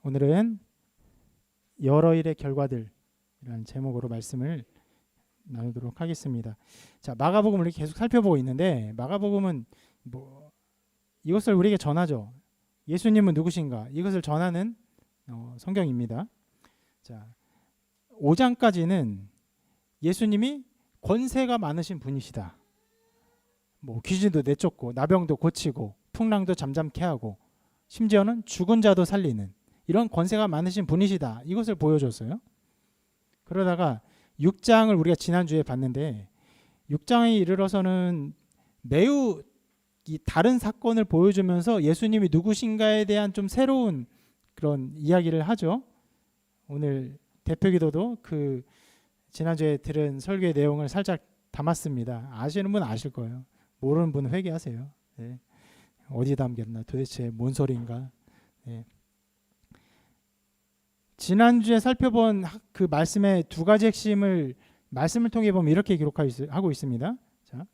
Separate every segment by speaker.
Speaker 1: 오늘은 여러 일의 결과들이라는 제목으로 말씀을 나누도록 하겠습니다. 자, 마가복음을 이렇게 계속 살펴보고 있는데 마가복음은 이것을 우리에게 전하죠. 예수님은 누구신가? 이것을 전하는 성경입니다. 자, 5장까지는 예수님이 권세가 많으신 분이시다. 귀신도 내쫓고 나병도 고치고 풍랑도 잠잠케 하고 심지어는 죽은 자도 살리는 이런 권세가 많으신 분이시다. 이것을 보여줬어요. 그러다가 6장을 우리가 지난주에 봤는데 6장에 이르러서는 매우 다른 사건을 보여주면서 예수님이 누구신가에 대한 좀 새로운 그런 이야기를 하죠. 오늘 대표기도도 그 지난주에 들은 설교의 내용을 살짝 담았습니다. 아시는 분은 아실 거예요. 모르는 분은 회개하세요. 네. 어디 담겼나 도대체 뭔 소리인가. 네. 지난주에 살펴본 그 말씀의 두 가지 핵심을 말씀을 통해 보면 이렇게 기록하고 있습니다. 자,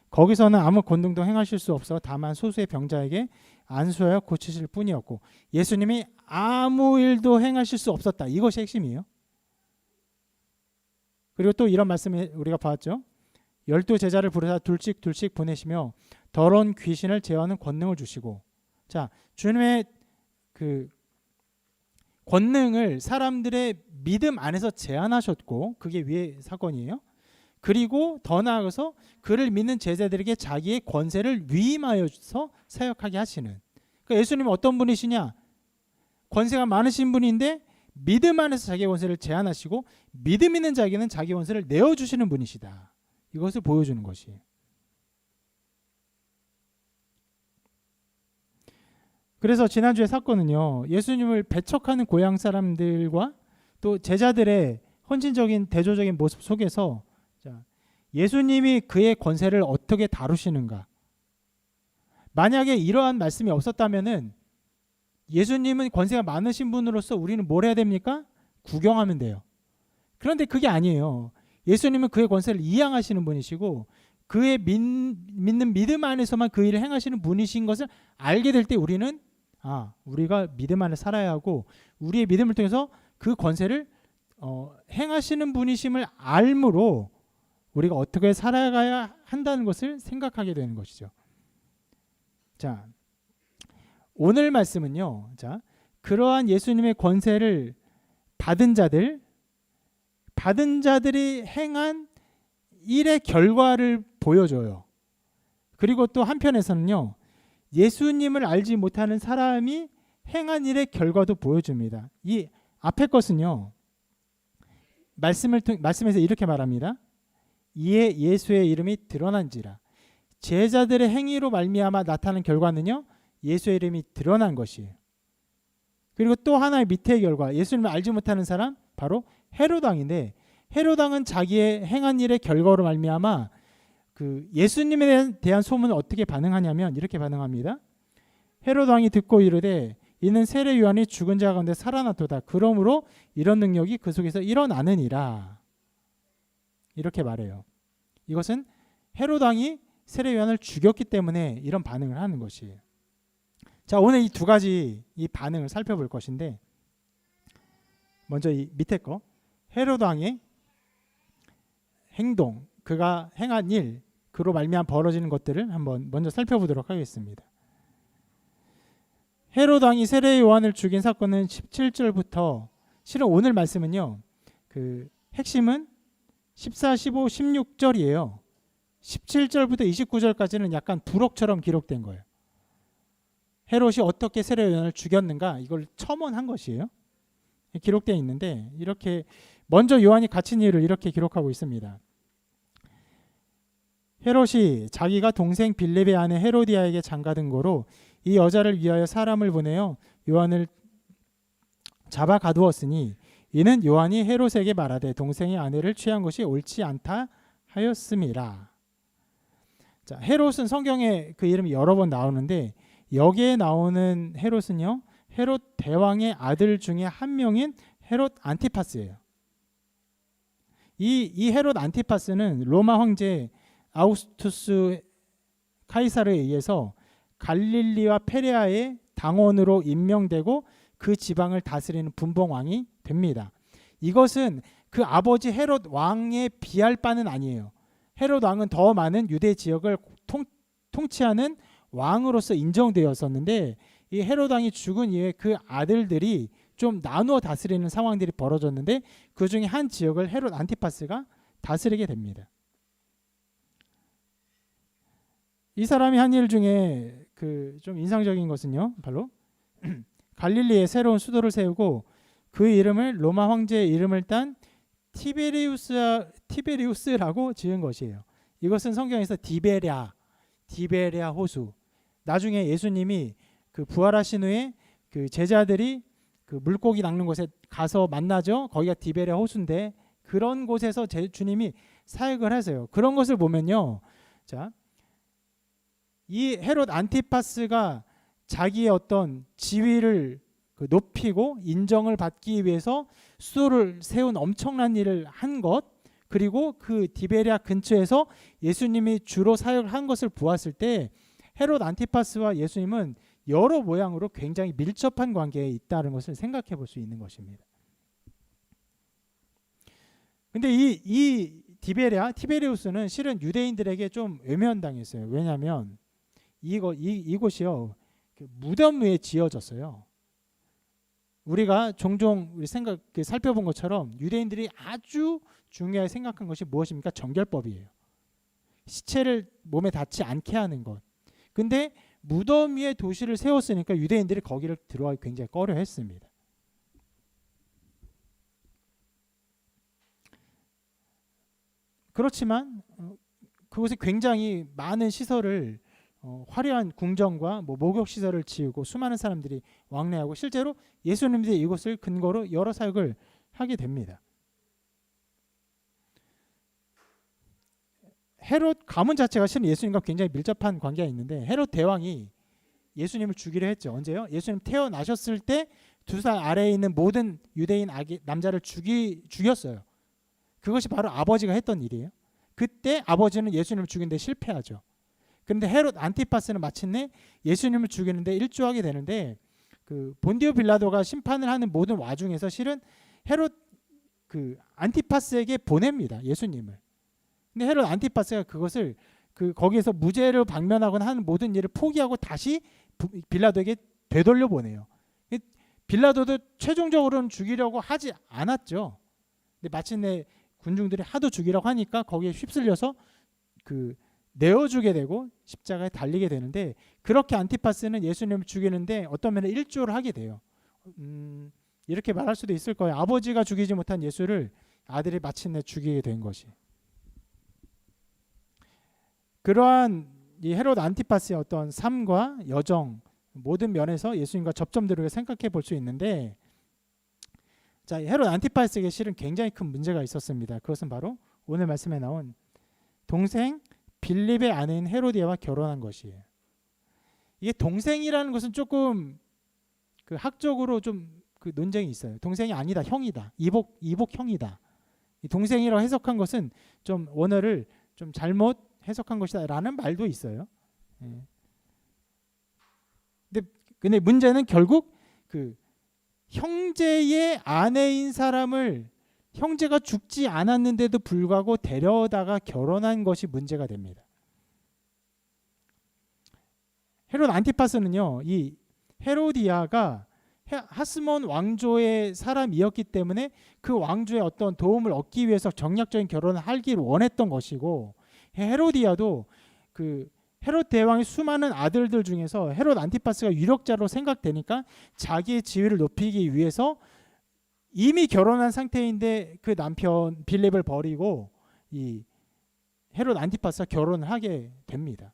Speaker 1: 거기서는 아무 권능도 행하실 수 없어 다만 소수의 병자에게 안수하여 고치실 뿐이었고 예수님이 아무 일도 행하실 수 없었다. 이것이 핵심이에요. 그리고 또 이런 말씀을 우리가 봤죠. 12 제자를 부르사 둘씩 보내시며 더러운 귀신을 제어하는 권능을 주시고, 자, 주님의 그 권능을 사람들의 믿음 안에서 제한하셨고 그게 위의 사건이에요. 그리고 더 나아가서 그를 믿는 제자들에게 자기의 권세를 위임하여서 사역하게 하시는. 그러니까 예수님은 어떤 분이시냐? 권세가 많으신 분인데 믿음 안에서 자기의 권세를 제한하시고 믿음 있는 자에게는 자기 권세를 내어주시는 분이시다. 이것을 보여주는 것이에요. 그래서 지난주의 사건은요, 예수님을 배척하는 고향 사람들과 또 제자들의 헌신적인 대조적인 모습 속에서 예수님이 그의 권세를 어떻게 다루시는가. 만약에 이러한 말씀이 없었다면은 예수님은 권세가 많으신 분으로서 우리는 뭘 해야 됩니까? 구경하면 돼요. 그런데 그게 아니에요. 예수님은 그의 권세를 이양하시는 분이시고 그의 믿는 믿음 안에서만 그 일을 행하시는 분이신 것을 알게 될 때 우리는 우리가 믿음 안에 살아야 하고 우리의 믿음을 통해서 그 권세를 행하시는 분이심을 알므로 우리가 어떻게 살아가야 한다는 것을 생각하게 되는 것이죠. 자, 오늘 말씀은요. 자, 그러한 예수님의 권세를 받은 자들이 행한 일의 결과를 보여줘요. 그리고 또 한편에서는요. 예수님을 알지 못하는 사람이 행한 일의 결과도 보여줍니다. 이 앞에 것은요. 말씀에서 이렇게 말합니다. 이에 예수의 이름이 드러난지라. 제자들의 행위로 말미암아 나타난 결과는요. 예수의 이름이 드러난 것이에요. 그리고 또 하나의 밑의 결과, 예수님을 알지 못하는 사람 바로 헤롯 왕인데 헤롯 왕은 자기의 행한 일의 결과로 말미암아 그 예수님에 대한 소문을 어떻게 반응하냐면 이렇게 반응합니다. 헤롯 왕이 듣고 이르되 이는 세례 요한이 죽은 자 가운데 살아났도다. 그러므로 이런 능력이 그 속에서 일어나느니라. 이렇게 말해요. 이것은 헤롯 왕이 세례 요한을 죽였기 때문에 이런 반응을 하는 것이에요. 자, 오늘 이 두 가지 이 반응을 살펴볼 것인데 먼저 이 밑에 거 헤롯 왕의 행동, 그가 행한 일, 그로 말미암아 벌어지는 것들을 한번 먼저 살펴보도록 하겠습니다. 헤롯 왕이 세례 요한을 죽인 사건은 17절부터 실은 오늘 말씀은요. 그 핵심은 14, 15, 16절이에요. 17절부터 29절까지는 약간 부록처럼 기록된 거예요. 헤롯이 어떻게 세례 요한을 죽였는가 이걸 첨언한 것이에요. 기록되어 있는데 이렇게 먼저 요한이 갇힌 이유를 이렇게 기록하고 있습니다. 헤롯이 자기가 동생 빌립의 아내 헤로디아에게 장가든 거로 이 여자를 위하여 사람을 보내어 요한을 잡아 가두었으니 이는 요한이 헤롯에게 말하되 동생의 아내를 취한 것이 옳지 않다 하였음이라. 자, 헤롯은 성경에 그 이름이 여러 번 나오는데 여기에 나오는 헤롯은요. 헤롯 대왕의 아들 중에 한 명인 헤롯 안티파스예요. 이 헤롯 안티파스는 로마 황제 아우구스투스 카이사르에 의해서 갈릴리와 페레아의 당원으로 임명되고 그 지방을 다스리는 분봉왕이 됩니다. 이것은 그 아버지 헤롯 왕에 비할 바는 아니에요. 헤롯 왕은 더 많은 유대 지역을 통치하는 왕으로서 인정되었었는데 이 헤롯 왕이 죽은 이후에 그 아들들이 좀 나누어 다스리는 상황들이 벌어졌는데 그 중에 한 지역을 헤롯 안티파스가 다스리게 됩니다. 이 사람이 한 일 중에 그 좀 인상적인 것은요, 바로 갈릴리에 새로운 수도를 세우고 그 이름을 로마 황제의 이름을 딴 티베리우스라고 지은 것이에요. 이것은 성경에서 디베랴 호수. 나중에 예수님이 그 부활하신 후에 그 제자들이 그 물고기 낚는 곳에 가서 만나죠. 거기가 디베랴 호수인데 그런 곳에서 주님이 사역을 하세요. 그런 것을 보면요, 자, 이 헤롯 안티파스가 자기의 어떤 지위를 높이고 인정을 받기 위해서 수도를 세운 엄청난 일을 한 것, 그리고 그 디베랴 근처에서 예수님이 주로 사역을 한 것을 보았을 때 헤롯 안티파스와 예수님은 여러 모양으로 굉장히 밀접한 관계에 있다는 것을 생각해 볼 수 있는 것입니다. 근데 이 티베리우스는 실은 유대인들에게 좀 외면당했어요. 왜냐하면 이곳이요, 무덤 위에 지어졌어요. 우리가 종종 살펴본 것처럼 유대인들이 아주 중요하게 생각한 것이 무엇입니까? 정결법이에요. 시체를 몸에 닿지 않게 하는 것. 근데 무덤 위에 도시를 세웠으니까 유대인들이 거기를 들어가기 굉장히 꺼려했습니다. 그렇지만 그곳에 굉장히 많은 시설을 화려한 궁전과 목욕 시설을 지으고 수많은 사람들이 왕래하고 실제로 예수님들이 이곳을 근거로 여러 사역을 하게 됩니다. 헤롯 가문 자체가 실은 예수님과 굉장히 밀접한 관계가 있는데 헤롯 대왕이 예수님을 죽이려 했죠. 언제요? 예수님 태어나셨을 때 2살 아래에 있는 모든 유대인 남자를 죽였어요. 그것이 바로 아버지가 했던 일이에요. 그때 아버지는 예수님을 죽이는데 실패하죠. 그런데 헤롯 안티파스는 마침내 예수님을 죽이는데 일조하게 되는데 그 본디오 빌라도가 심판을 하는 모든 와중에서 실은 헤롯 그 안티파스에게 보냅니다. 예수님을. 근데 헤롯 안티파스가 그것을 거기에서 무죄를 방면하거나 하는 모든 일을 포기하고 다시 빌라도에게 되돌려 보내요. 빌라도도 최종적으로는 죽이려고 하지 않았죠. 근데 마침내 군중들이 하도 죽이라고 하니까 거기에 휩쓸려서 내어주게 되고 십자가에 달리게 되는데 그렇게 안티파스는 예수님을 죽이는데 어떤 면에 일조를 하게 돼요. 이렇게 말할 수도 있을 거예요. 아버지가 죽이지 못한 예수를 아들이 마침내 죽이게 된 것이. 그러한 이 헤롯 안티파스의 어떤 삶과 여정 모든 면에서 예수님과 접점들을 생각해 볼 수 있는데, 자, 헤롯 안티파스에게 실은 굉장히 큰 문제가 있었습니다. 그것은 바로 오늘 말씀에 나온 동생 빌립의 아내인 헤로디아와 결혼한 것이에요. 이게 동생이라는 것은 조금 학적으로 좀 논쟁이 있어요. 동생이 아니다, 형이다, 이복 형이다. 이 동생이라고 해석한 것은 좀 원어를 좀 잘못 해석한 것이다라는 말도 있어요. 근데 문제는 결국 형제의 아내인 사람을 형제가 죽지 않았는데도 불구하고 데려다가 결혼한 것이 문제가 됩니다. 헤롯 안티파스는요, 이 헤로디아가 하스몬 왕조의 사람이었기 때문에 그 왕조의 어떤 도움을 얻기 위해서 정략적인 결혼을 하기를 원했던 것이고, 헤로디아도 헤롯 대왕의 수많은 아들들 중에서 헤롯 안티파스가 유력자로 생각되니까 자기의 지위를 높이기 위해서 이미 결혼한 상태인데 그 남편 빌립을 버리고 이 헤롯 안티파스가 결혼을 하게 됩니다.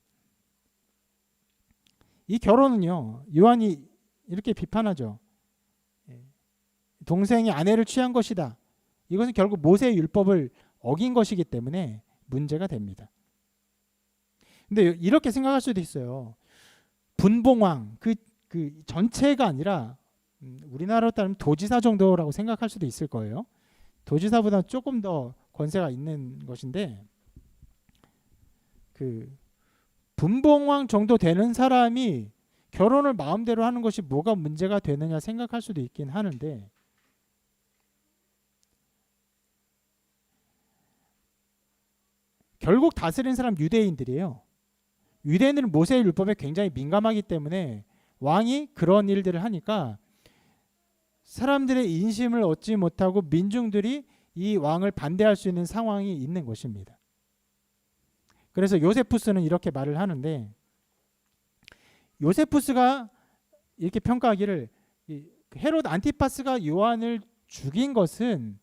Speaker 1: 이 결혼은요, 요한이 이렇게 비판하죠. 동생이 아내를 취한 것이다. 이것은 결국 모세의 율법을 어긴 것이기 때문에 문제가 됩니다. 근데 이렇게 생각할 수도 있어요. 분봉왕 그 전체가 아니라 우리나라로 따르면 도지사 정도라고 생각할 수도 있을 거예요. 도지사보다 조금 더 권세가 있는 것인데, 분봉왕 정도 되는 사람이 결혼을 마음대로 하는 것이 뭐가 문제가 되느냐 생각할 수도 있긴 하는데, 결국 다스린 사람 유대인들이에요. 유대인들은 모세의 율법에 굉장히 민감하기 때문에 왕이 그런 일들을 하니까 사람들의 인심을 얻지 못하고 민중들이 이 왕을 반대할 수 있는 상황이 있는 것입니다. 그래서 요세푸스는 이렇게 말을 하는데, 요세푸스가 이렇게 평가하기를, 헤롯 안티파스가 요한을 죽인 것은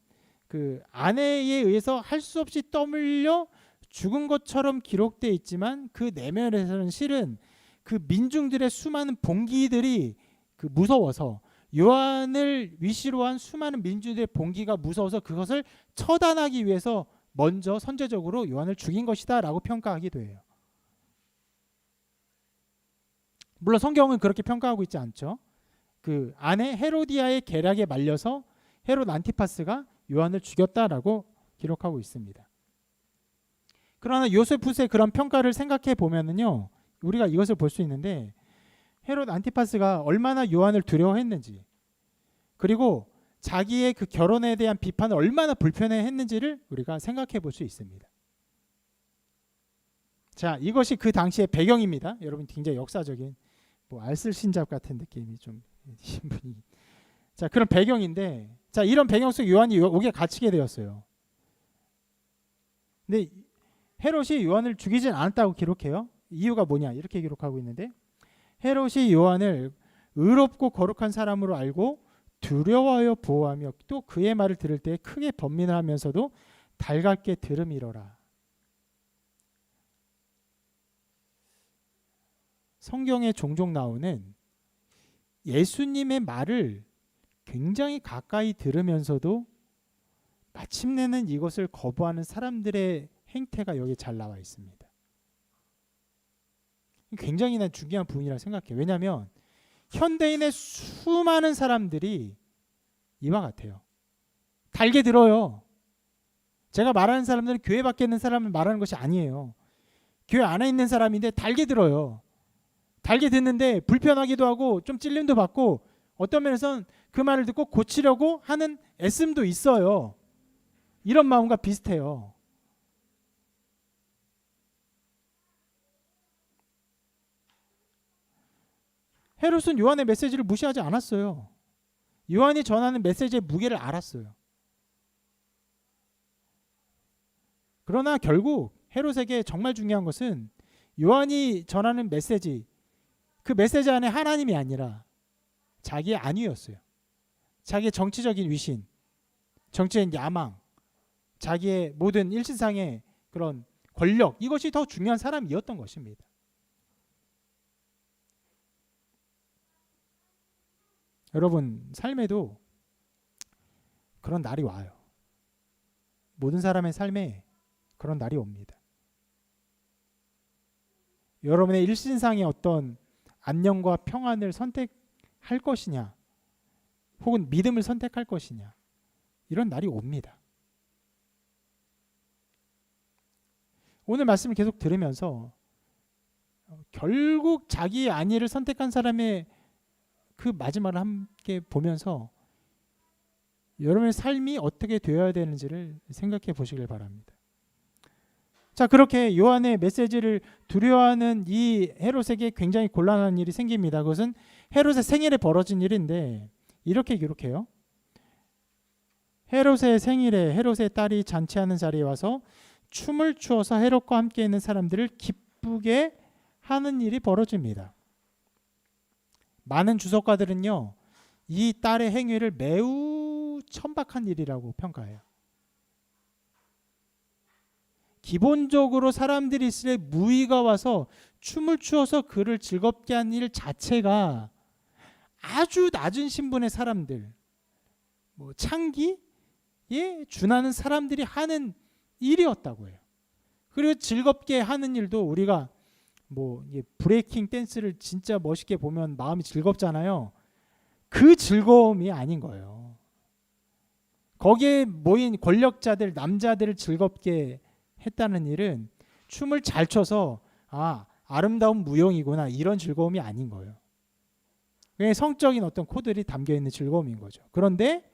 Speaker 1: 그 아내에 의해서 할 수 없이 떠밀려 죽은 것처럼 기록되어 있지만 그 내면에서는 실은 그 민중들의 수많은 봉기들이 그 무서워서, 요한을 위시로 한 수많은 민중들의 봉기가 무서워서 그것을 처단하기 위해서 먼저 선제적으로 요한을 죽인 것이다 라고 평가하기도 해요. 물론 성경은 그렇게 평가하고 있지 않죠. 그 아내 헤로디아의 계략에 말려서 헤롯 안티파스가 요한을 죽였다라고 기록하고 있습니다. 그러나 요세푸스의 그런 평가를 생각해 보면은요, 우리가 이것을 볼 수 있는데, 헤롯 안티파스가 얼마나 요한을 두려워했는지, 그리고 자기의 그 결혼에 대한 비판을 얼마나 불편해했는지를 우리가 생각해 볼 수 있습니다. 자, 이것이 그 당시의 배경입니다. 여러분, 굉장히 역사적인 뭐 알쓸신잡 같은 느낌이 좀 분위기. 자, 그런 배경인데, 자, 이런 배경 속에 요한이 옥에 갇히게 되었어요. 근데 헤롯이 요한을 죽이진 않았다고 기록해요. 이유가 뭐냐? 이렇게 기록하고 있는데, 헤롯이 요한을 의롭고 거룩한 사람으로 알고 두려워하여 보호하며 또 그의 말을 들을 때 크게 번민을 하면서도 달갑게 들음이러라. 성경에 종종 나오는 예수님의 말을 굉장히 가까이 들으면서도 마침내는 이것을 거부하는 사람들의 행태가 여기 잘 나와 있습니다. 굉장히 난 중요한 부분이라고 생각해요. 왜냐하면 현대인의 수많은 사람들이 이와 같아요. 달게 들어요. 제가 말하는 사람들은 교회 밖에 있는 사람을 말하는 것이 아니에요. 교회 안에 있는 사람인데 달게 들어요. 달게 듣는데 불편하기도 하고 좀 찔림도 받고, 어떤 면에서는 그 말을 듣고 고치려고 하는 애씀도 있어요. 이런 마음과 비슷해요. 헤롯은 요한의 메시지를 무시하지 않았어요. 요한이 전하는 메시지의 무게를 알았어요. 그러나 결국 헤롯에게 정말 중요한 것은 요한이 전하는 메시지, 그 메시지 안에 하나님이 아니라 자기의 안위였어요. 자기의 정치적인 위신, 정치적인 야망, 자기의 모든 일신상의 그런 권력, 이것이 더 중요한 사람이었던 것입니다. 여러분, 삶에도 그런 날이 와요. 모든 사람의 삶에 그런 날이 옵니다. 여러분의 일신상의 어떤 안녕과 평안을 선택할 것이냐, 혹은 믿음을 선택할 것이냐, 이런 날이 옵니다. 오늘 말씀을 계속 들으면서 결국 자기의 안위를 선택한 사람의 그 마지막을 함께 보면서 여러분의 삶이 어떻게 되어야 되는지를 생각해 보시길 바랍니다. 자, 그렇게 요한의 메시지를 두려워하는 이 헤롯에게 굉장히 곤란한 일이 생깁니다. 그것은 헤롯의 생일에 벌어진 일인데, 이렇게 기록해요. 헤롯의 생일에 헤롯의 딸이 잔치하는 자리에 와서 춤을 추어서 헤롯과 함께 있는 사람들을 기쁘게 하는 일이 벌어집니다. 많은 주석가들은요, 이 딸의 행위를 매우 천박한 일이라고 평가해요. 기본적으로 사람들이 있을 때 무의가 와서 춤을 추어서 그를 즐겁게 한 일 자체가 아주 낮은 신분의 사람들, 뭐 창기에 준하는 사람들이 하는 일이었다고 해요. 그리고 즐겁게 하는 일도, 우리가 뭐 브레이킹 댄스를 진짜 멋있게 보면 마음이 즐겁잖아요. 그 즐거움이 아닌 거예요. 거기에 모인 권력자들, 남자들을 즐겁게 했다는 일은 춤을 잘 춰서 아름다운 무용이구나, 이런 즐거움이 아닌 거예요. 그게 성적인 어떤 코드들이 담겨 있는 즐거움인 거죠. 그런데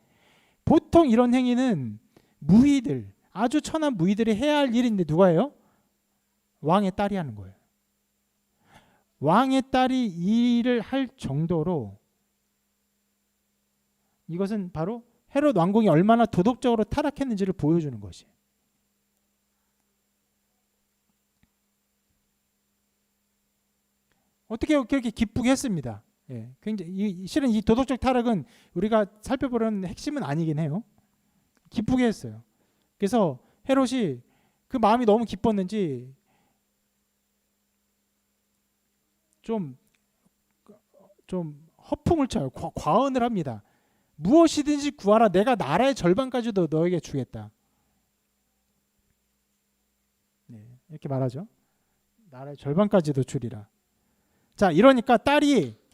Speaker 1: 보통 이런 행위는 무희들, 아주 천한 무희들이 해야 할 일인데 누가 해요? 왕의 딸이 하는 거예요. 왕의 딸이 이 일을 할 정도로 이것은 바로 헤롯 왕궁이 얼마나 도덕적으로 타락했는지를 보여주는 것이에요. 어떻게 그렇게 기쁘게 했습니다. 예, 굉장히 실은 이 도덕적 타락은 우리가 살펴보려는 핵심은 아니긴 해요. 기쁘게 했어요. 그래서 헤롯이 그 마음이 너무 기뻤는지 좀 허풍을 쳐요. 과언을 합니다. 무엇이든지 구하라. 내가 나라의 절반까지도 너에게 주겠다. 네, 이렇게 말하죠. 나라의 절반까지도 주리라. 자, 이러니까 딸이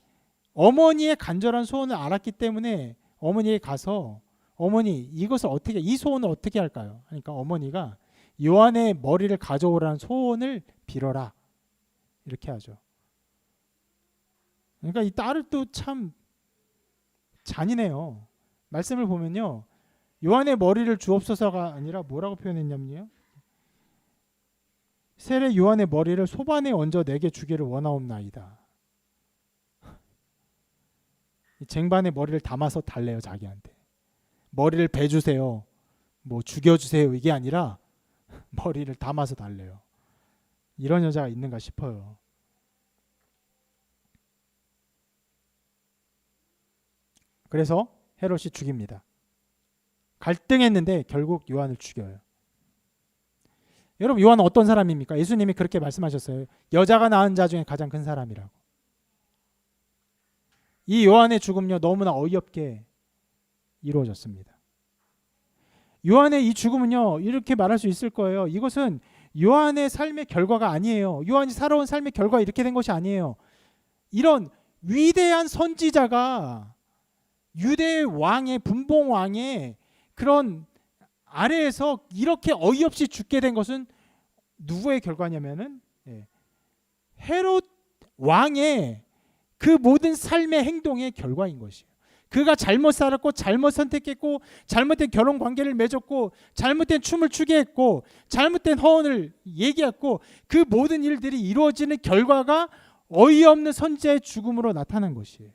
Speaker 1: 어머니의 간절한 소원을 알았기 때문에 어머니에 가서 어머니 이것을 어떻게 이 소원을 어떻게 할까요? 그러니까 어머니가 요한의 머리를 가져오라는 소원을 빌어라. 이렇게 하죠. 그러니까 이 딸을 또 참 잔인해요. 말씀을 보면요. 요한의 머리를 주옵소서가 아니라 뭐라고 표현했냐면요. 세례 요한의 머리를 소반에 얹어 내게 주기를 원하옵나이다. 쟁반에 머리를 담아서 달래요. 자기한테. 머리를 베주세요. 뭐 죽여주세요. 이게 아니라 머리를 담아서 달래요. 이런 여자가 있는가 싶어요. 그래서 헤롯이 죽입니다. 갈등했는데 결국 요한을 죽여요. 여러분 요한은 어떤 사람입니까? 예수님이 그렇게 말씀하셨어요. 여자가 낳은 자 중에 가장 큰 사람이라고. 이 요한의 죽음요 너무나 어이없게 이루어졌습니다. 요한의 이 죽음은요 이렇게 말할 수 있을 거예요. 이것은 요한의 삶의 결과가 아니에요. 요한이 살아온 삶의 결과 이렇게 된 것이 아니에요. 이런 위대한 선지자가 유대 왕의 분봉 왕의 그런 아래에서 이렇게 어이없이 죽게 된 것은 누구의 결과냐면은 헤롯 왕의 그 모든 삶의 행동의 결과인 것이에요. 그가 잘못 살았고 잘못 선택했고 잘못된 결혼 관계를 맺었고 잘못된 춤을 추게 했고 잘못된 허언을 얘기했고 그 모든 일들이 이루어지는 결과가 어이없는 선지자의 죽음으로 나타난 것이에요.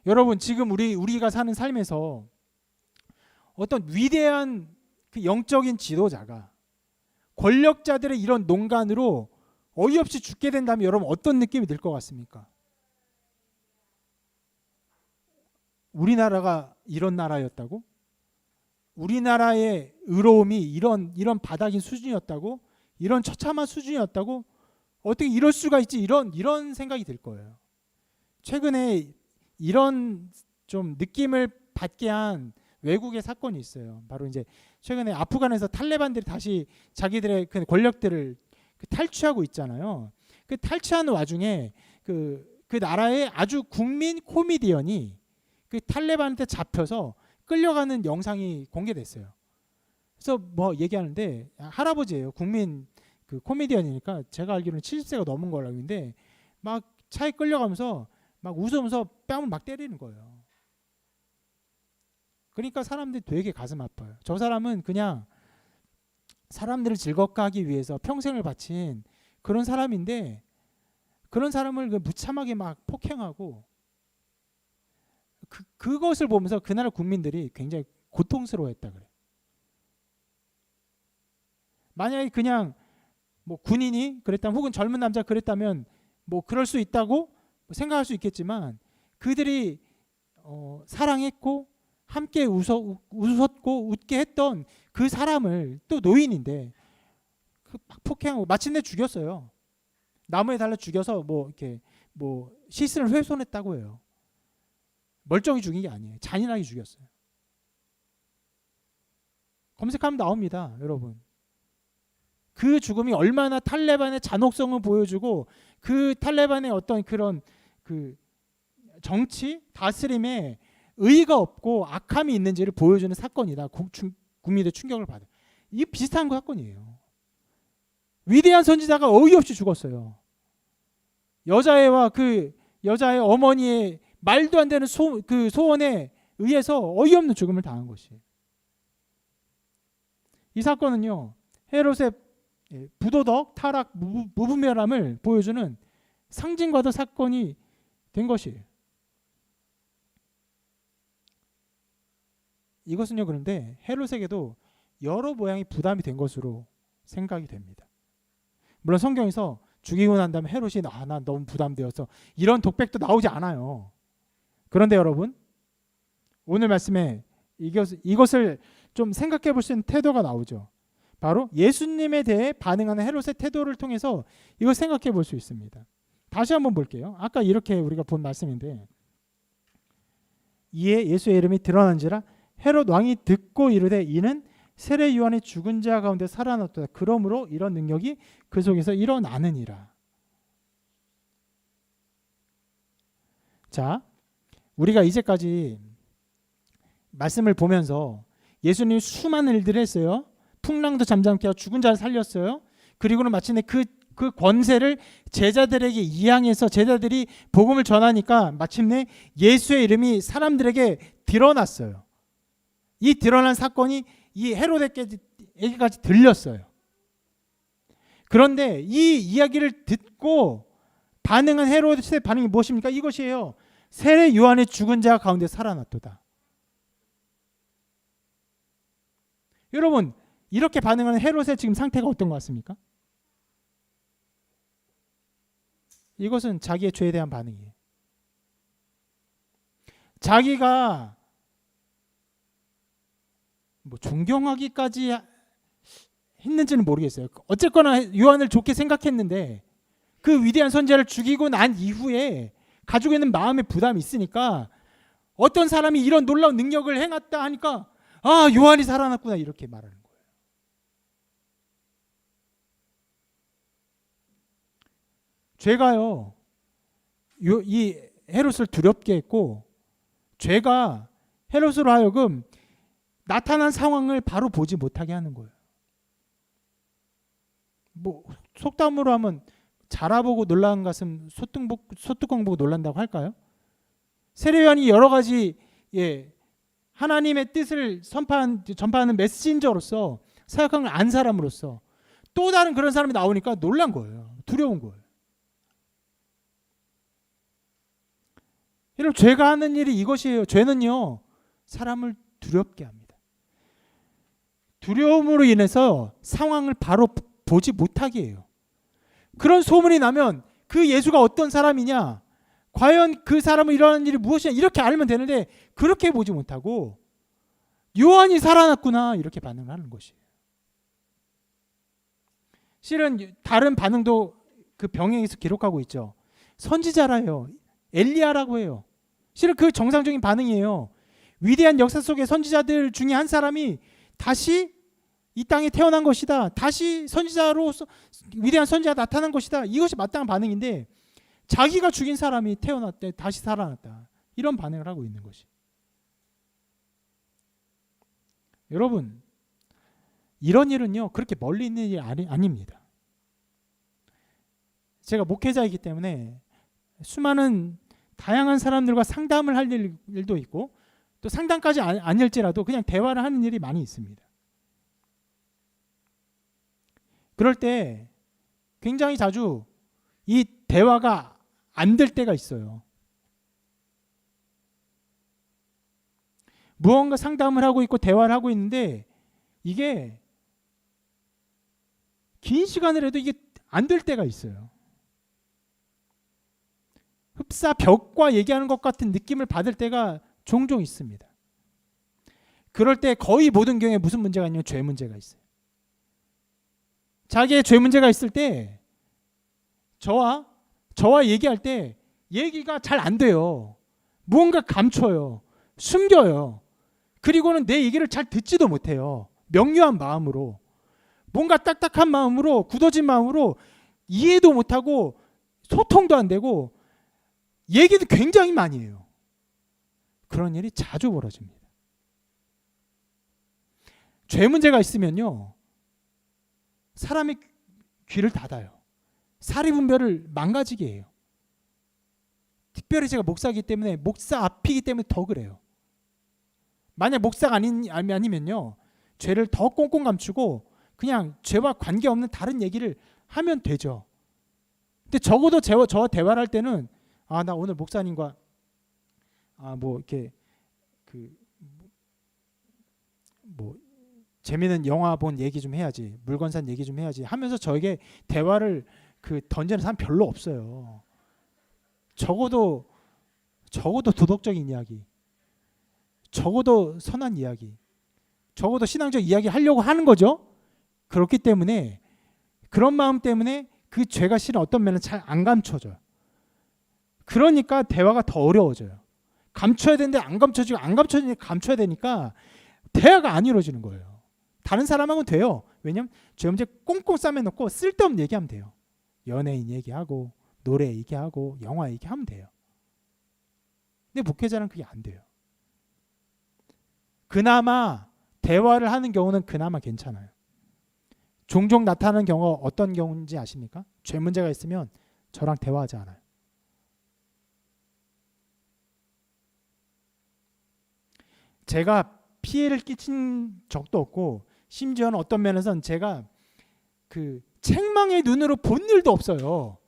Speaker 1: 여러분 지금 우리가 사는 삶에서 어떤 위대한 그 영적인 지도자가 권력자들의 이런 농간으로 어이없이 죽게 된다면 여러분 어떤 느낌이 들 것 같습니까? 우리나라가 이런 나라였다고? 우리나라의 의로움이 이런 바닥인 수준이었다고? 이런 처참한 수준이었다고? 어떻게 이럴 수가 있지? 이런 생각이 들 거예요. 최근에 이런 좀 느낌을 받게 한 외국의 사건이 있어요. 바로 이제 최근에 아프간에서 탈레반들이 다시 자기들의 그 권력들을 탈취하고 있잖아요. 그 탈취하는 와중에 그 나라의 아주 국민 코미디언이 그 탈레반한테 잡혀서 끌려가는 영상이 공개됐어요. 그래서 뭐 얘기하는데 할아버지예요. 국민 그 코미디언이니까 제가 알기로는 70세가 넘은 걸로 알고 있는데 막 차에 끌려가면서 막 웃으면서 뺨을 막 때리는 거예요. 그러니까 사람들이 되게 가슴 아파요. 저 사람은 그냥 사람들을 즐겁게 하기 위해서 평생을 바친 그런 사람인데 그런 사람을 무참하게 막 폭행하고 그것을 보면서 그 나라 국민들이 굉장히 고통스러워했다 그래요. 만약에 그냥 뭐 군인이 그랬다면 혹은 젊은 남자가 그랬다면 뭐 그럴 수 있다고 생각할 수 있겠지만 그들이 사랑했고 함께 웃었고 웃게 했던 그 사람을 또 노인인데 막 폭행하고 마침내 죽였어요. 나무에 달라 죽여서 뭐 이렇게 뭐 시신을 훼손했다고 해요. 멀쩡히 죽인 게 아니에요. 잔인하게 죽였어요. 검색하면 나옵니다, 여러분. 그 죽음이 얼마나 탈레반의 잔혹성을 보여주고 그 탈레반의 어떤 그런 그 정치 다스림에 의의가 없고 악함이 있는지를 보여주는 사건이다. 국민의 충격을 받아요. 이게 비슷한 사건이에요. 위대한 선지자가 어이없이 죽었어요. 여자애와 그 여자의 어머니의 말도 안 되는 그 소원에 의해서 어이없는 죽음을 당한 것이에요. 이 사건은요, 헤롯의 부도덕, 타락, 무분별함을 보여주는 상징과도 사건이 된 것이에요. 이것은요, 그런데 헤롯에게도 여러 모양의 부담이 된 것으로 생각이 됩니다. 물론 성경에서 죽이고 난 다음에 헤롯이 난 너무 부담되어서 이런 독백도 나오지 않아요. 그런데 여러분, 오늘 말씀에 이것을 좀 생각해 볼 수 있는 태도가 나오죠. 바로 예수님에 대해 반응하는 헤롯의 태도를 통해서 이걸 생각해 볼 수 있습니다. 다시 한번 볼게요. 아까 이렇게 우리가 본 말씀인데, 이에 예수의 이름이 드러난지라 헤롯 왕이 듣고 이르되 이는 세례 요한의 죽은 자 가운데 살아났다. 그러므로 이런 능력이 그 속에서 일어나느니라. 자, 우리가 이제까지 말씀을 보면서 예수님이 수많은 일들을 했어요. 풍랑도 잠잠케 하고 죽은 자를 살렸어요. 그리고는 마침내 그 권세를 제자들에게 이양해서 제자들이 복음을 전하니까 마침내 예수의 이름이 사람들에게 드러났어요. 이 드러난 사건이 이 헤롯에게까지 들렸어요. 그런데 이 이야기를 듣고 반응한 헤롯의 반응이 무엇입니까? 이것이에요. 세례 요한의 죽은 자 가운데 살아났도다. 여러분, 이렇게 반응하는 헤롯의 지금 상태가 어떤 것 같습니까? 이것은 자기의 죄에 대한 반응이에요. 자기가 존경하기까지 했는지는 모르겠어요. 어쨌거나 요한을 좋게 생각했는데 그 위대한 선지자를 죽이고 난 이후에 가지고 있는 마음의 부담이 있으니까 어떤 사람이 이런 놀라운 능력을 행했다 하니까 요한이 살아났구나 이렇게 말하는 거예요. 죄가요, 이 헤롯을 두렵게 했고, 죄가 헤롯으로 하여금 나타난 상황을 바로 보지 못하게 하는 거예요. 속담으로 하면 자라보고 놀란 가슴 소뚜껑 보고 놀란다고 할까요? 세례 요한이 여러 가지 하나님의 뜻을 전파하는 메신저로서 사역한 걸 안 사람으로서 또 다른 그런 사람이 나오니까 놀란 거예요. 두려운 거예요. 여러분, 죄가 하는 일이 이것이에요. 죄는요, 사람을 두렵게 합니다. 두려움으로 인해서 상황을 바로 보지 못하게 해요. 그런 소문이 나면 그 예수가 어떤 사람이냐, 과연 그 사람은 일어나는 일이 무엇이냐 이렇게 알면 되는데 그렇게 보지 못하고 요한이 살아났구나 이렇게 반응을 하는 것이에요. 실은 다른 반응도 그 병행에서 기록하고 있죠. 선지자라요, 엘리야라고 해요. 실은 그 정상적인 반응이에요. 위대한 역사 속의 선지자들 중에 한 사람이 다시 이 땅에 태어난 것이다. 다시 선지자로서 위대한 선지자가 나타난 것이다. 이것이 마땅한 반응인데 자기가 죽인 사람이 태어났대, 다시 살아났다. 이런 반응을 하고 있는 것이. 여러분, 이런 일은요, 그렇게 멀리 있는 일이 아닙니다. 제가 목회자이기 때문에 수많은 다양한 사람들과 상담을 할 일도 있고 또 상담까지 아닐지라도 그냥 대화를 하는 일이 많이 있습니다. 그럴 때 굉장히 자주 이 대화가 안 될 때가 있어요. 무언가 상담을 하고 있고 대화를 하고 있는데 이게 긴 시간을 해도 이게 안 될 때가 있어요. 흡사 벽과 얘기하는 것 같은 느낌을 받을 때가 종종 있습니다. 그럴 때 거의 모든 경우에 무슨 문제가 있냐면 죄 문제가 있어요. 자기의 죄 문제가 있을 때 저와 얘기할 때 얘기가 잘 안 돼요. 무언가 감춰요. 숨겨요. 그리고는 내 얘기를 잘 듣지도 못해요. 명료한 마음으로. 뭔가 딱딱한 마음으로, 굳어진 마음으로 이해도 못하고 소통도 안 되고 얘기도 굉장히 많이 해요. 그런 일이 자주 벌어집니다. 죄 문제가 있으면요, 사람이 귀를 닫아요. 사리분별을 망가지게 해요. 특별히 제가 목사이기 때문에, 목사 앞이기 때문에 더 그래요. 만약 목사가 아니면요, 죄를 더 꽁꽁 감추고 그냥 죄와 관계없는 다른 얘기를 하면 되죠. 근데 적어도 저와 대화를 할 때는 나 오늘 목사님과 뭐 이렇게 뭐 재미있는 영화 본 얘기 좀 해야지, 물건 산 얘기 좀 해야지 하면서 저에게 대화를 던지는 사람 별로 없어요. 적어도 도덕적인 이야기, 적어도 선한 이야기, 적어도 신앙적 이야기 하려고 하는 거죠. 그렇기 때문에, 그런 마음 때문에 그 죄가 실은 어떤 면은 잘 안 감춰져요. 그러니까 대화가 더 어려워져요. 감춰야 되는데 안 감춰지고, 안 감춰지니까 감춰야 되니까 대화가 안 이루어지는 거예요. 다른 사람하고는 돼요. 왜냐면 죄 문제 꽁꽁 싸매놓고 쓸데없는 얘기하면 돼요. 연예인 얘기하고 노래 얘기하고 영화 얘기하면 돼요. 근데 목회자는 그게 안 돼요. 그나마 대화를 하는 경우는 그나마 괜찮아요. 종종 나타나는 경우가 어떤 경우인지 아십니까? 죄 문제가 있으면 저랑 대화하지 않아요. 제가 피해를 끼친 적도 없고, 심지어는 어떤 면에서는 제가 책망의 눈으로 본 일도 없어요.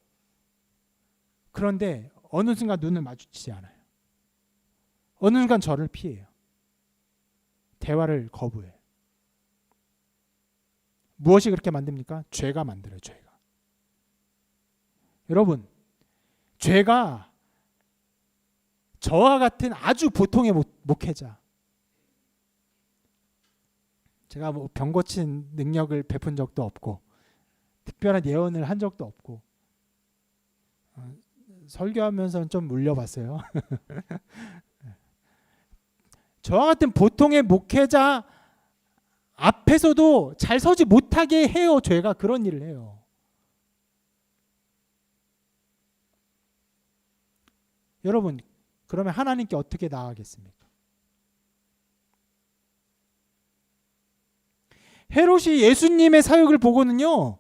Speaker 1: 그런데 어느 순간 눈을 마주치지 않아요. 어느 순간 저를 피해요. 대화를 거부해요. 무엇이 그렇게 만듭니까? 죄가 만들어요. 죄가. 여러분, 죄가 저와 같은 아주 보통의 목회자, 제가 뭐 병 고친 능력을 베푼 적도 없고 특별한 예언을 한 적도 없고, 설교하면서는 좀 물려봤어요. 저와 같은 보통의 목회자 앞에서도 잘 서지 못하게 해요. 죄가 그런 일을 해요. 여러분, 그러면 하나님께 어떻게 나아가겠습니까? 헤롯이 예수님의 사역을 보고는요,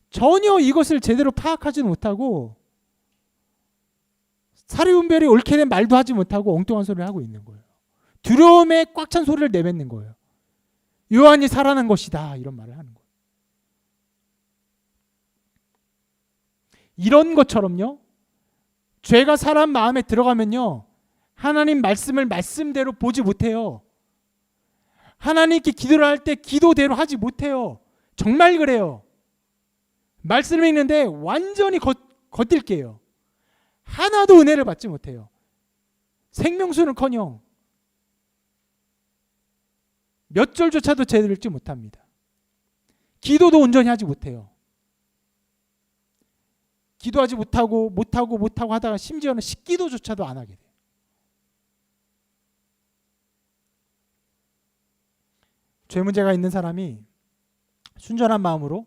Speaker 1: 전혀 이것을 제대로 파악하지 못하고 사리분별이 옳게 된 말도 하지 못하고 엉뚱한 소리를 하고 있는 거예요. 두려움에 꽉 찬 소리를 내뱉는 거예요. 요한이 살아난 것이다, 이런 말을 하는 거예요. 이런 것처럼요, 죄가 사람 마음에 들어가면요, 하나님 말씀을 말씀대로 보지 못해요. 하나님께 기도를 할 때 기도대로 하지 못해요. 정말 그래요. 말씀을 읽는데 완전히 겉들게요. 하나도 은혜를 받지 못해요. 생명수는커녕 몇 절조차도 제대로 읽지 못합니다. 기도도 온전히 하지 못해요. 기도하지 못하고 하다가 심지어는 식기도조차도 안 하게 돼요. 죄 문제가 있는 사람이 순전한 마음으로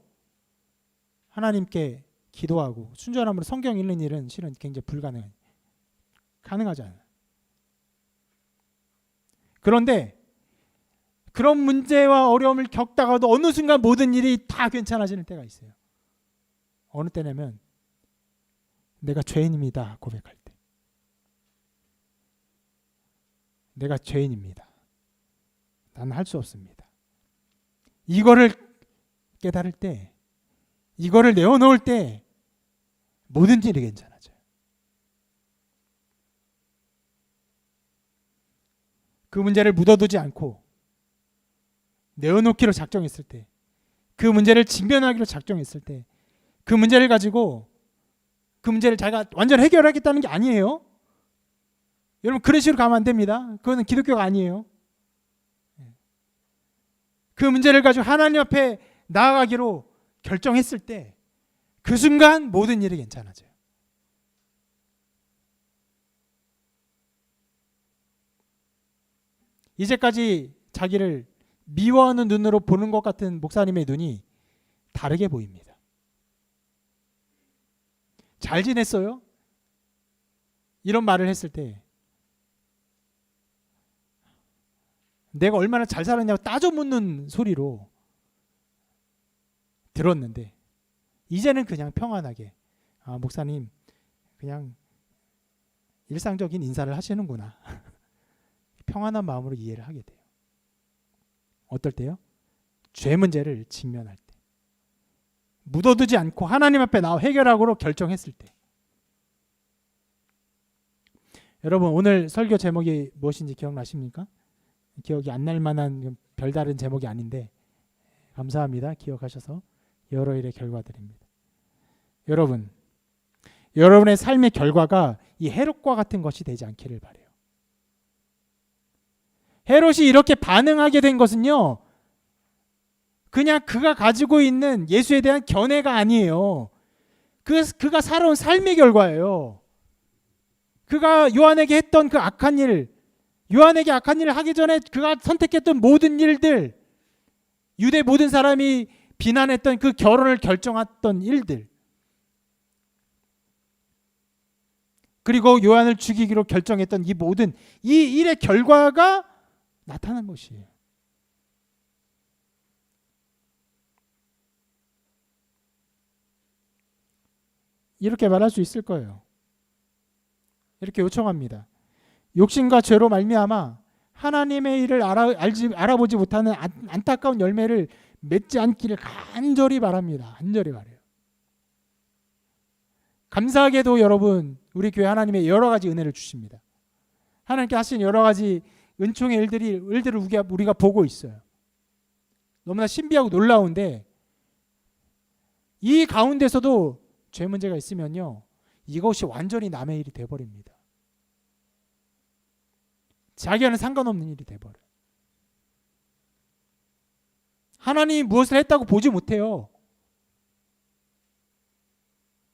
Speaker 1: 하나님께 기도하고 순전함으로 성경 읽는 일은 실은 굉장히 불가능해요. 가능하지 않아요. 그런데 그런 문제와 어려움을 겪다가도 어느 순간 모든 일이 다 괜찮아지는 때가 있어요. 어느 때냐면 내가 죄인입니다 고백할 때. 내가 죄인입니다. 나는 할 수 없습니다. 이거를 깨달을 때, 이거를 내어놓을 때 모든 일이 괜찮아져요. 그 문제를 묻어두지 않고 내어놓기로 작정했을 때, 그 문제를 직면하기로 작정했을 때, 그 문제를 가지고 그 문제를 자기가 완전 해결하겠다는 게 아니에요. 여러분, 그런 식으로 가면 안 됩니다. 그거는 기독교가 아니에요. 그 문제를 가지고 하나님 앞에 나아가기로 결정했을 때 그 순간 모든 일이 괜찮아져요. 이제까지 자기를 미워하는 눈으로 보는 것 같은 목사님의 눈이 다르게 보입니다. 잘 지냈어요? 이런 말을 했을 때 내가 얼마나 잘 살았냐고 따져 묻는 소리로 들었는데 이제는 그냥 평안하게 목사님 그냥 일상적인 인사를 하시는구나. 평안한 마음으로 이해를 하게 돼요. 어떨 때요? 죄 문제를 직면할 때. 묻어두지 않고 하나님 앞에 나와 해결하기로 결정했을 때. 여러분 오늘 설교 제목이 무엇인지 기억나십니까? 기억이 안 날 만한 별다른 제목이 아닌데 감사합니다. 기억하셔서 여러 일의 결과들입니다. 여러분, 여러분의 삶의 결과가 이 헤롯과 같은 것이 되지 않기를 바라요. 헤롯이 이렇게 반응하게 된 것은요, 그냥 그가 가지고 있는 예수에 대한 견해가 아니에요. 그가 살아온 삶의 결과예요. 그가 요한에게 했던 그 악한 일, 요한에게 악한 일을 하기 전에 그가 선택했던 모든 일들, 유대 모든 사람이 비난했던 그 결혼을 결정했던 일들, 그리고 요한을 죽이기로 결정했던 이 모든 이 일의 결과가 나타난 것이에요. 이렇게 말할 수 있을 거예요. 이렇게 요청합니다. 욕심과 죄로 말미암아 하나님의 일을 알아보지 못하는 안타까운 열매를 맺지 않기를 간절히 바랍니다. 간절히 바라요. 감사하게도 여러분, 우리 교회 하나님의 여러 가지 은혜를 주십니다. 하나님께 하신 여러 가지 은총의 일들을 우리가 보고 있어요. 너무나 신비하고 놀라운데 이 가운데서도 죄 문제가 있으면요, 이것이 완전히 남의 일이 돼버립니다. 자기와는 상관없는 일이 돼버려요. 하나님이 무엇을 했다고 보지 못해요.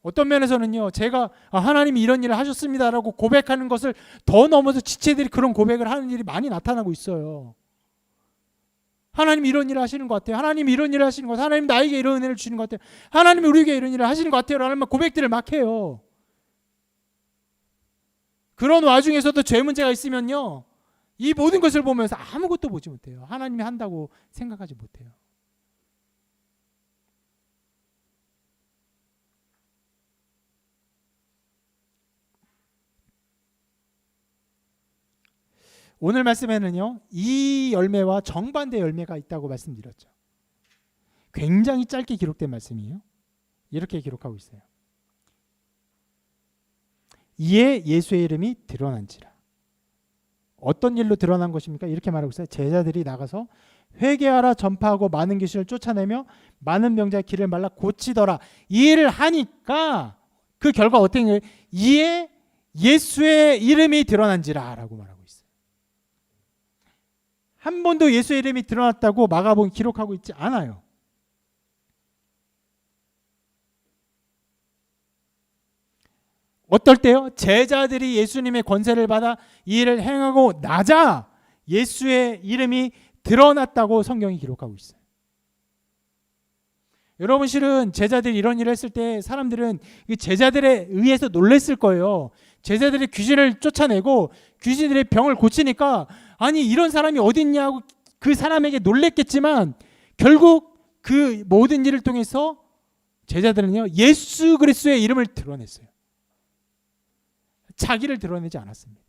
Speaker 1: 어떤 면에서는요, 제가 하나님이 이런 일을 하셨습니다라고 고백하는 것을 더 넘어서 지체들이 그런 고백을 하는 일이 많이 나타나고 있어요. 하나님이 이런 일을 하시는 것 같아요. 하나님이 이런 일을 하시는 것 같아요. 하나님 나에게 이런 은혜를 주시는 것 같아요. 하나님이 우리에게 이런 일을 하시는 것 같아요. 라는 고백들을 막 해요. 그런 와중에서도 죄 문제가 있으면요, 이 모든 것을 보면서 아무것도 보지 못해요. 하나님이 한다고 생각하지 못해요. 오늘 말씀에는요, 이 열매와 정반대 열매가 있다고 말씀드렸죠. 굉장히 짧게 기록된 말씀이에요. 이렇게 기록하고 있어요. 이에 예수의 이름이 드러난지라. 어떤 일로 드러난 것입니까? 이렇게 말하고 있어요. 제자들이 나가서 회개하라 전파하고 많은 귀신을 쫓아내며 많은 병자의 길을 말라 고치더라. 이 일을 하니까 그 결과 어떻게 해요? 이에 예수의 이름이 드러난지라 라고 말하고 있어요. 한 번도 예수의 이름이 드러났다고 마가복음 기록하고 있지 않아요. 어떨 때요? 제자들이 예수님의 권세를 받아 이 일을 행하고 나자 예수의 이름이 드러났다고 성경이 기록하고 있어요. 여러분, 실은 제자들이 이런 일을 했을 때 사람들은 제자들에 의해서 놀랐을 거예요. 제자들이 귀신을 쫓아내고 귀신들의 병을 고치니까 아니 이런 사람이 어디 있냐고 그 사람에게 놀랬겠지만 결국 그 모든 일을 통해서 제자들은요, 예수 그리스도의 이름을 드러냈어요. 자기를 드러내지 않았습니다.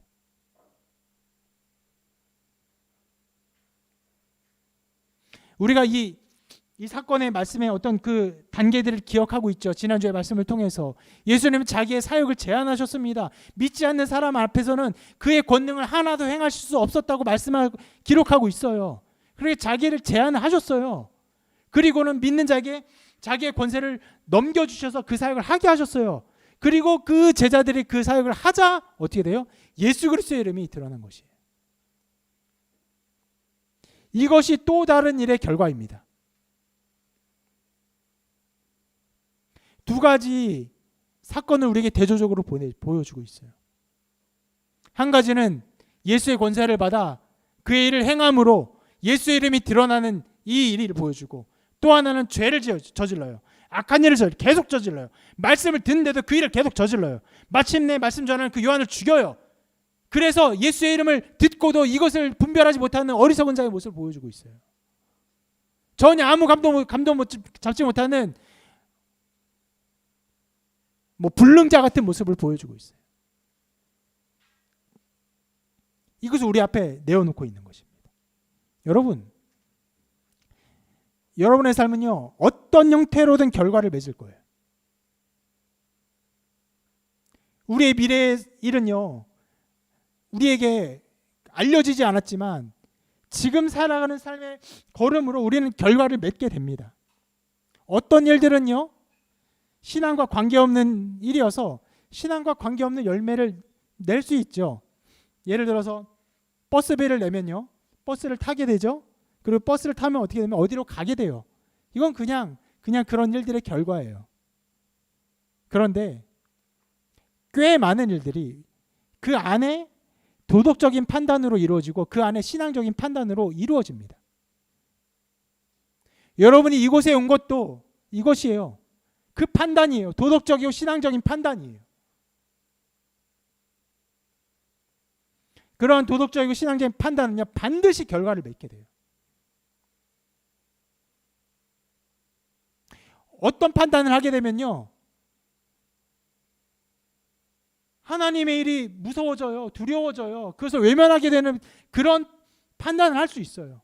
Speaker 1: 우리가 이 사건의 말씀의 어떤 그 단계들을 기억하고 있죠. 지난주의 말씀을 통해서 예수님은 자기의 사역을 제안하셨습니다. 믿지 않는 사람 앞에서는 그의 권능을 하나도 행하실 수 없었다고 기록하고 있어요. 그렇게 자기를 제안하셨어요. 그리고는 믿는 자에게 자기의 권세를 넘겨주셔서 그 사역을 하게 하셨어요. 그리고 그 제자들이 그 사역을 하자 어떻게 돼요? 예수 그리스도의 이름이 드러난 것이에요. 이것이 또 다른 일의 결과입니다. 두 가지 사건을 우리에게 대조적으로 보여주고 있어요. 한 가지는 예수의 권세를 받아 그의 일을 행함으로 예수의 이름이 드러나는 이 일을 보여주고, 또 하나는 죄를 저질러요. 악한 일을 계속 저질러요. 말씀을 듣는데도 그 일을 계속 저질러요. 마침내 말씀 전하는 그 요한을 죽여요. 그래서 예수의 이름을 듣고도 이것을 분별하지 못하는 어리석은 자의 모습을 보여주고 있어요. 전혀 아무 감도 못 잡지 못하는 불능자 같은 모습을 보여주고 있어요. 이것을 우리 앞에 내어놓고 있는 것입니다. 여러분, 여러분의 삶은요, 어떤 형태로든 결과를 맺을 거예요. 우리의 미래의 일은요, 우리에게 알려지지 않았지만 지금 살아가는 삶의 걸음으로 우리는 결과를 맺게 됩니다. 어떤 일들은요, 신앙과 관계없는 일이어서 신앙과 관계없는 열매를 낼 수 있죠. 예를 들어서 버스비를 내면요, 버스를 타게 되죠. 그리고 버스를 타면 어떻게 되면 어디로 가게 돼요. 이건 그냥 그런 일들의 결과예요. 그런데 꽤 많은 일들이 그 안에 도덕적인 판단으로 이루어지고 그 안에 신앙적인 판단으로 이루어집니다. 여러분이 이곳에 온 것도 이것이에요. 그 판단이에요. 도덕적이고 신앙적인 판단이에요. 그러한 도덕적이고 신앙적인 판단은요, 반드시 결과를 맺게 돼요. 어떤 판단을 하게 되면요, 하나님의 일이 무서워져요. 두려워져요. 그래서 외면하게 되는 그런 판단을 할 수 있어요.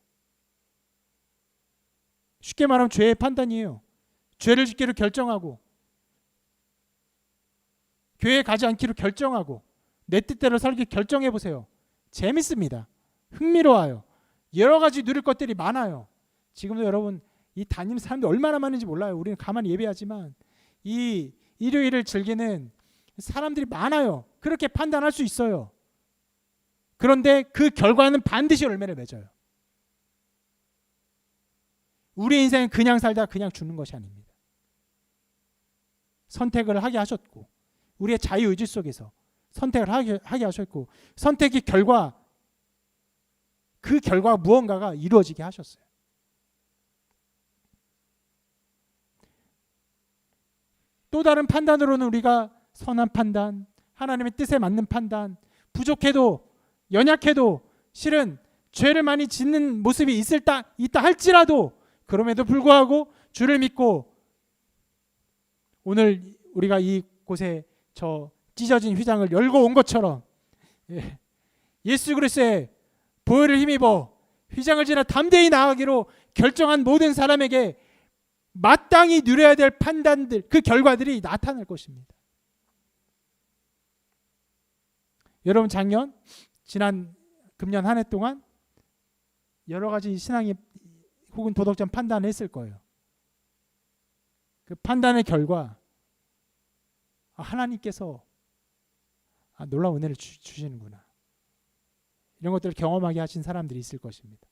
Speaker 1: 쉽게 말하면 죄의 판단이에요. 죄를 짓기로 결정하고 교회에 가지 않기로 결정하고 내 뜻대로 살기 결정해 보세요. 재밌습니다. 흥미로워요. 여러 가지 누릴 것들이 많아요. 지금도 여러분 이 다니는 사람들이 얼마나 많은지 몰라요. 우리는 가만히 예배하지만 이 일요일을 즐기는 사람들이 많아요. 그렇게 판단할 수 있어요. 그런데 그 결과는 반드시 열매를 맺어요. 우리 인생은 그냥 살다 그냥 죽는 것이 아닙니다. 선택을 하게 하셨고 우리의 자유의지 속에서 선택을 하게 하셨고 선택의 결과, 그 결과 무언가가 이루어지게 하셨어요. 또 다른 판단으로는 우리가 선한 판단, 하나님의 뜻에 맞는 판단, 부족해도 연약해도 실은 죄를 많이 짓는 모습이 있다 할지라도 그럼에도 불구하고 주를 믿고 오늘 우리가 이곳에 저 찢어진 휘장을 열고 온 것처럼 예수 그리스도의 보혈을 힘입어 휘장을 지나 담대히 나아가기로 결정한 모든 사람에게 마땅히 누려야 될 판단들, 그 결과들이 나타날 것입니다. 여러분 지난 금년 한 해 동안 여러 가지 신앙의 혹은 도덕적 판단을 했을 거예요. 그 판단의 결과 하나님께서 놀라운 은혜를 주시는구나. 이런 것들을 경험하게 하신 사람들이 있을 것입니다.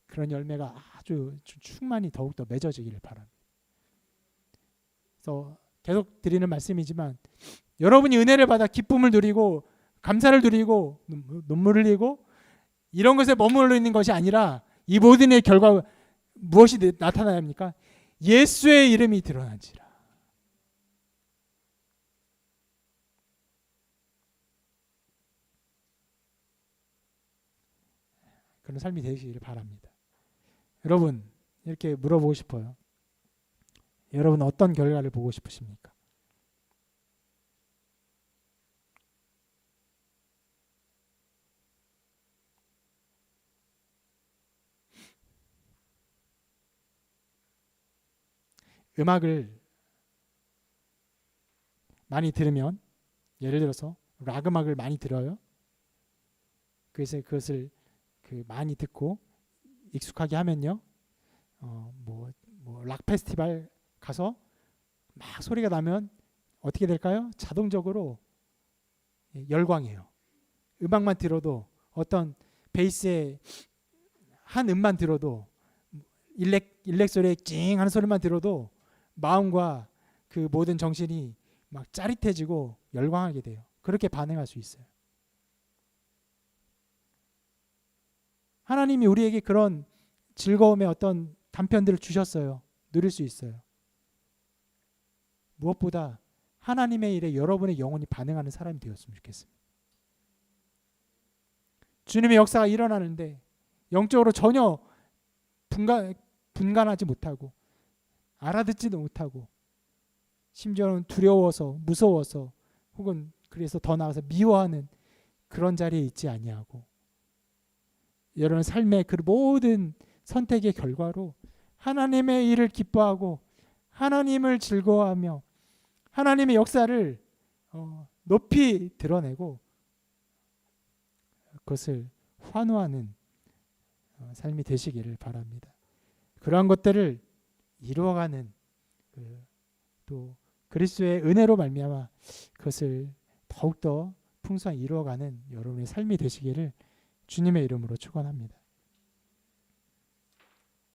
Speaker 1: 그런 열매가 아주 충만히 더욱더 맺어지기를 바랍니다. 그래서 계속 드리는 말씀이지만 여러분이 은혜를 받아 기쁨을 누리고 감사를 누리고 눈물을 흘리고 이런 것에 머물러 있는 것이 아니라 이 모든의 결과 무엇이 나타나야 합니까? 예수의 이름이 드러난지라. 그런 삶이 되시기를 바랍니다. 여러분, 이렇게 물어보고 싶어요. 여러분 어떤 결과를 보고 싶으십니까? 음악을 많이 들으면, 예를 들어서 락 음악을 많이 들어요. 그래서 그것을 많이 듣고 익숙하게 하면요, 락 페스티벌 가서 막 소리가 나면 어떻게 될까요? 자동적으로 열광해요. 음악만 들어도, 어떤 베이스의 한 음만 들어도, 일렉 소리에 찡 하는 소리만 들어도 마음과 그 모든 정신이 막 짜릿해지고 열광하게 돼요. 그렇게 반응할 수 있어요. 하나님이 우리에게 그런 즐거움의 어떤 단편들을 주셨어요. 누릴 수 있어요. 무엇보다 하나님의 일에 여러분의 영혼이 반응하는 사람이 되었으면 좋겠습니다. 주님의 역사가 일어나는데 영적으로 전혀 분간하지 못하고 알아듣지도 못하고 심지어는 두려워서 무서워서 혹은 그래서 더 나아가서 미워하는 그런 자리에 있지 아니하고 여러분 삶의 그 모든 선택의 결과로 하나님의 일을 기뻐하고 하나님을 즐거워하며 하나님의 역사를 높이 드러내고 그것을 환호하는 삶이 되시기를 바랍니다. 그러한 것들을 이루어가는 또 그리스도의 은혜로 말미암아 그것을 더욱더 풍성히 이루어가는 여러분의 삶이 되시기를 주님의 이름으로 축원합니다.